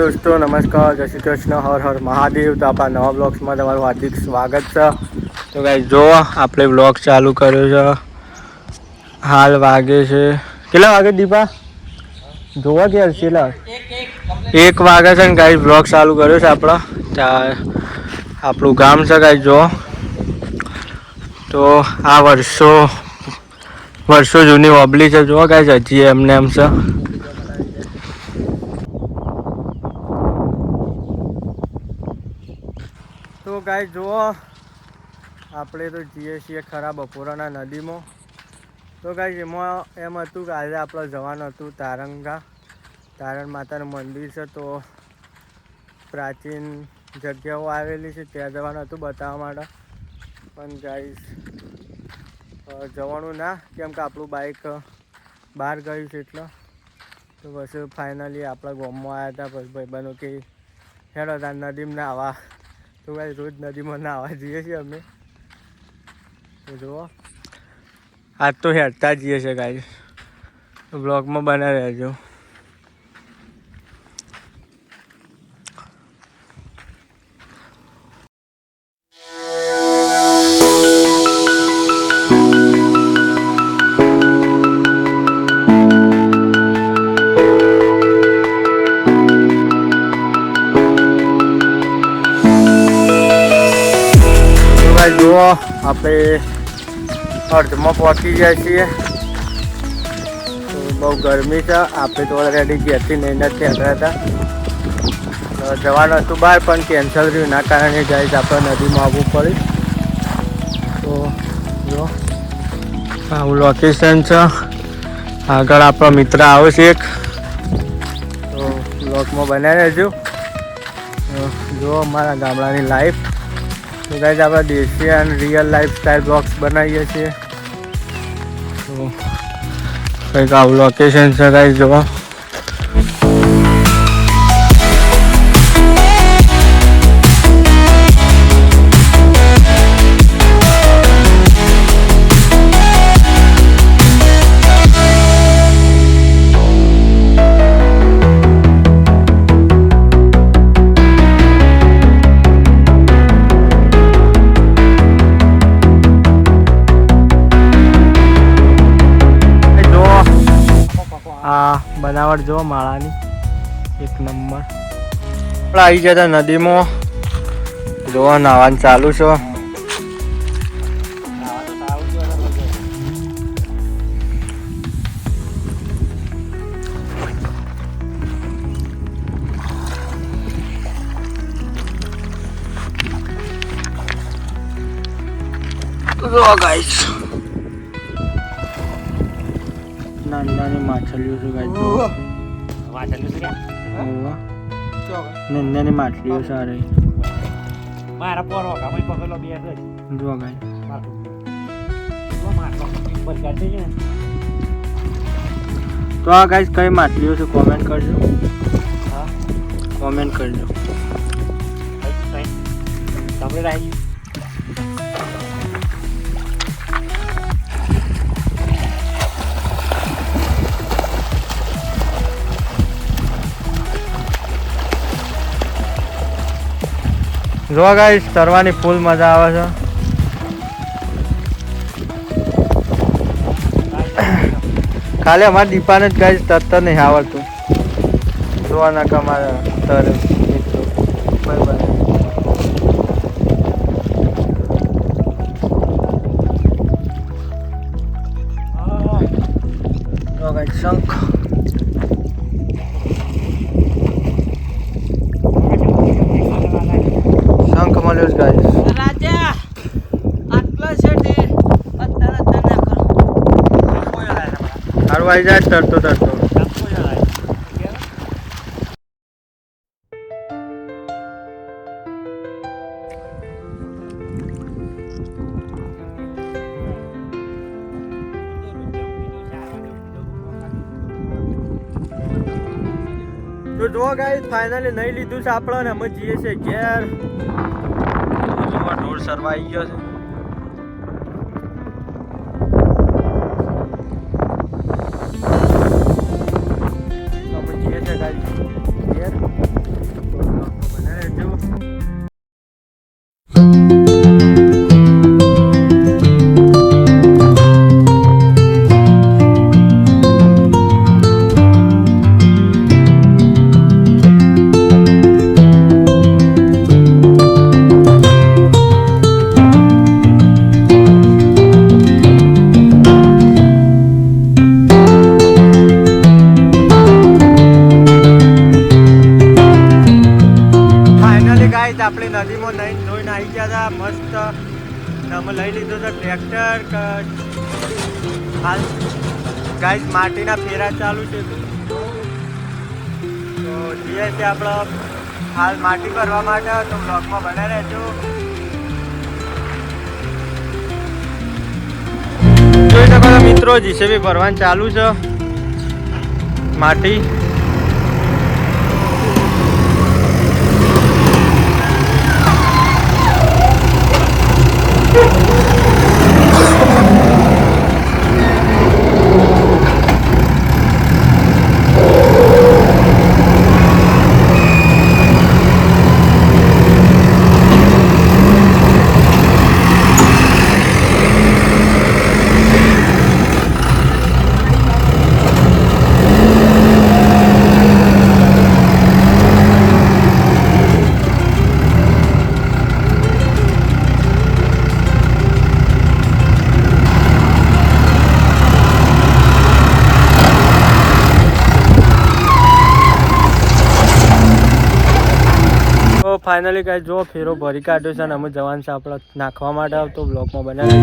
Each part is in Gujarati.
दोस्तों नमस्कार, जय श्री कृष्ण, हर हर महादेव। तो આપણા નવા બ્લોગ્સમાં તમારું હાર્દિક સ્વાગત છે। તો ગાઈસ જો આપણે બ્લોગ ચાલુ કર્યો છે, હાલ વાગે છે કેટલા વાગે દીપા જોવા ગયા છેલા 1 વાગે છે ને ગાઈસ બ્લોગ ચાલુ કર્યો છે આપણું ગામ છે ગાઈસ જો। તો આ વર્ષો જૂની ઓબલી છે જો ગાઈસ, હજી એમને એમ છે। તો ગાઈસ જુઓ આપણે તો જઈએ છીએ ખરા બપોરના નદીમાં। તો ગાઈસ એમાં એમ હતું કે આજે આપણે જવાનું હતું તારણ માતાનું મંદિર છે, તો પ્રાચીન જગ્યાઓ આવેલી છે ત્યાં જવાનું હતું બતાવવા માટે। પણ ગાઈસ જવાનું ના, કેમ કે આપણું બાઇક બહાર ગયું છે એટલે। તો બસ ફાઇનલી આપણા ગામમાં આવ્યા હતા, પછી ભાઈબંધો કે હેડો તાર નદીમાં નાહવા। તો ભાઈ રોજ નદીમાં નાહવા જઈએ છીએ અમે। તો જુઓ આજ તો હેડતા જઈએ છીએ ગાઈસ, બ્લોગમાં બના રહેજો। જુઓ આપણે અર્ધમાં પહોંચી ગયા છીએ। તો બહુ ગરમી છે, આપણે તો ઓલરેડી ઘેરથી નહીં જ નીકળ્યા હતા, જવાનું હતું બહાર પણ કેન્સલ થયું, એના કારણે ગાઈસ આપણે નદીમાં આવવું પડ્યું। તો જો આવું લોકેશન છે, આગળ આપણો મિત્ર આવે છે એક, તો બ્લોગમાં બનાવી રહેજો। જો અમારા ગામડાની લાઈફ। તો ગાઈસ આપણે દેશી અને રિયલ લાઈફ સ્ટાઈલ બ્લોગ્સ બનાવીએ છીએ। તો કંઈક આવું લોકેશન છે ગાઈસ જો। આ બનાવટ જો માળાની એક નંબર। આપણે આવી ગયા હતા નદીમાં, જોવા નાવાનું ચાલુ છે। જો ગાઈસ નાની માછલીઓ છે ગાઈસ, નાની માછલીઓ સારી મારા પોરો કામઈ પગલો બે છે જો ગાઈસ। તો આ ગાઈસ કઈ માછલીઓ છે કોમેન્ટ કરજો, હા કોમેન્ટ કરજો। તમને રાહી જો ગાઈસ તરવાની ફૂલ મજા આવે છે। ખાલી અમારા દીપાને જ ગાઈસ તરતા નહીં આવડતું, જોવાના કે અમારા તરે મિત્રો બાય બાય। જો ગાઈસ શંખ મળ્યો ગાઈસ। રાજા આટલા છે તે અત્યારે તને કરો હારું આવી જાય તરતો તરતો। તો જો ગાઈસ ફાઇનલી નહીં લીધું છે આપણે, ને અમે જઈએ છીએ ઘેર। ઢોર સરવા આવી ગયો છે। અમે જઈએ છીએ ગાઈસ ઘેર। આપણે નદીમાં નહીં ધોઈને આવી ગયા હતા મસ્ત. અમે લઈ લીધું તો ટ્રેક્ટર. હાલ ગાઈસ માટીના ફેરા ચાલુ છે. તો જઈએ છીએ આપણે હાલ માટી ભરવા માટે. તો બ્લોગમાં બના રહેજો. જોઈ શકો છો મિત્રો, જીસીબી ભરવાનું ચાલુ છે માટી. ફાઇનલી કાંઈ જો ફેરો ભરી કાઢ્યો છે અને અમે જવાનું છે આપણે નાખવા માટે. આવતો બ્લોકમાં બનાવી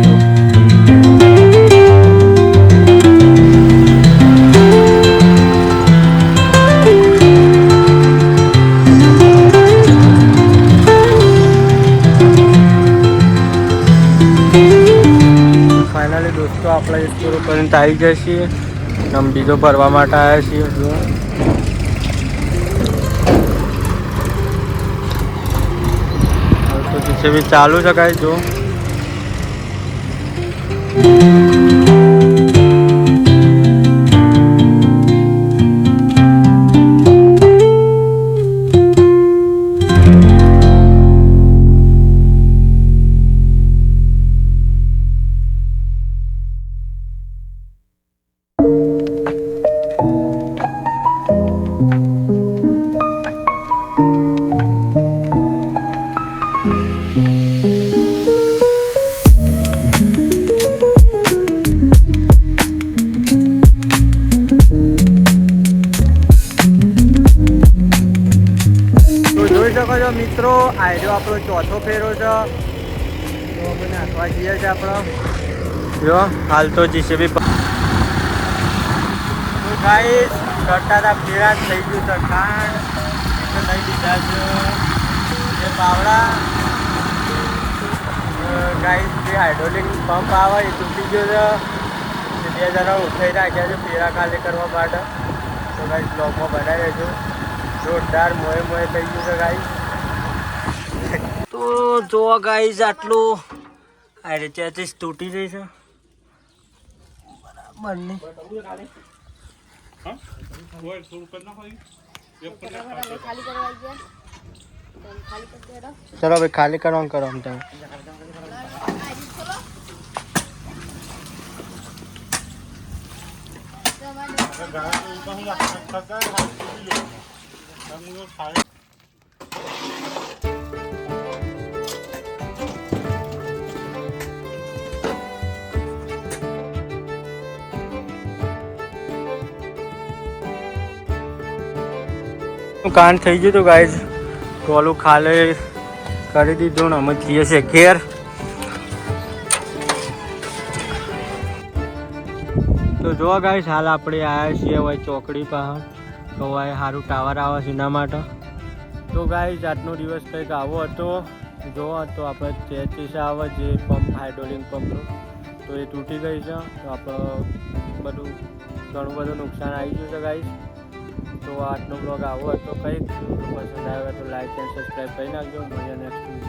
ફાઇનલી દોસ્તો આપણે એક પૂરો કરીને આવી જાય છીએ. અમે બીજો ભરવા માટે આવ્યા છીએ. જો જીસીબી ચાલુ છે કાંઈ જો. મિત્રો આ રહ્યો આપણો ચોથો ફેરો છે. તો અમે નાખવા જઈએ છીએ આપણો. જો હાલ તો જીસીબી ગાઈસ કરતા હતા ફેરા થઈ ગયું છે. ખાંડ લઈ લીધા છે જે પાવડા. ગાઈસ જે હાઇડ્રોલિક પંપ આવે એ તૂટી ગયો છે. 2 જણા ઉઠાઈ રાખ્યા છે ફેરા ખાલી કરવા માટે. તો ગાઈસ બ્લોગમાં બનાવી રહેજો. જોરદાર મોએ થઈ ગયું છે ગાઈસ. તો જો ગાઈસ આટલું આ રીતે તૂટી જઈ છે બરાબર નહીં. ચલો ભાઈ ખાલી કરવાનું કરો આમ તમે. કાન થઈ ગયું તો ગાઈઝ ટોલું ખાલે કરી દીધું ને અમે જઈએ છીએ ઘેર. તો જો ગાઈઝ હાલ આપણે આવ્યા છીએ હવે ચોકડી પાસે. કવાય સારું ટાવર આવે છે એના માટે. તો ગાઈઝ આજનો દિવસ કંઈક આવો હતો. જો તો આપણે ચેચીસ આવે જે પંપ હાઇડ્રોલિક પંપનો તો એ તૂટી ગઈ છે. તો આપણે ઘણું બધું નુકસાન આવી ગયું છે ગાઈઝ. તો આજનો બ્લોગ આવો હતો. કંઈક પસંદ આવ્યો તો લાઈક એન્ડ સબસ્ક્રાઈબ કરી નાખજો. મળીએ નેક્સ્ટ